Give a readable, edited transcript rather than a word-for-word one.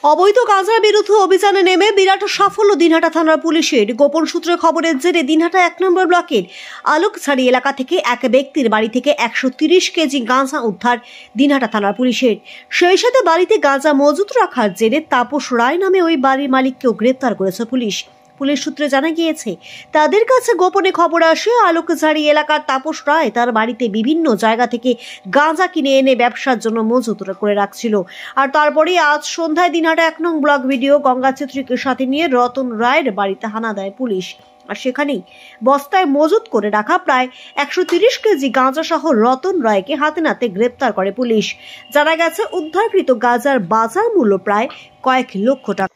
অবৈধ গাঁজার বিরুদ্ধে অভিযানে নেমে বিরাট সাফল্য দিনহাটা থানার পুলিশের। গোপন সূত্রে খবরের জেরে দিনহাটা ১ নম্বর ব্লকের আলোকছড়ি এলাকা থেকে এক ব্যক্তির বাড়ি থেকে ১৩০ কেজি গাঁজা উদ্ধার দিনহাটা থানার পুলিশের। সেই সাথে বাড়িতে গাঁজা মজুত রাখার জেরে তাপস রায় নামে ওই বাড়ির মালিককেও গ্রেপ্তার করেছে পুলিশ। পুলিশ সূত্রে জানা গিয়েছে, তাদের কাছে গোপনে খবর আসে আলোকঝাড়ি এলাকার তাপস রায় তার বাড়িতে বিভিন্ন জায়গা থেকে গাঁজা কিনে এনে ব্যবসার জন্য মজুত করে রাখছিল। আর তারপরে আজ সন্ধ্যায় দিনহাটা ১ নং ব্লক ভিডিও গঙ্গা চিত্রিকের সাথে নিয়ে রতন রায়ের বাড়িতে হানা দেয় পুলিশ। আর সেখানেই বস্তায় মজুত করে রাখা প্রায় ১৩০ কেজি গাঁজা সহ রতন রায়কে হাতে নাতে গ্রেপ্তার করে পুলিশ। জানা গেছে, উদ্ধারকৃত গাঁজার বাজার মূল্য প্রায় কয়েক লক্ষ টাকা।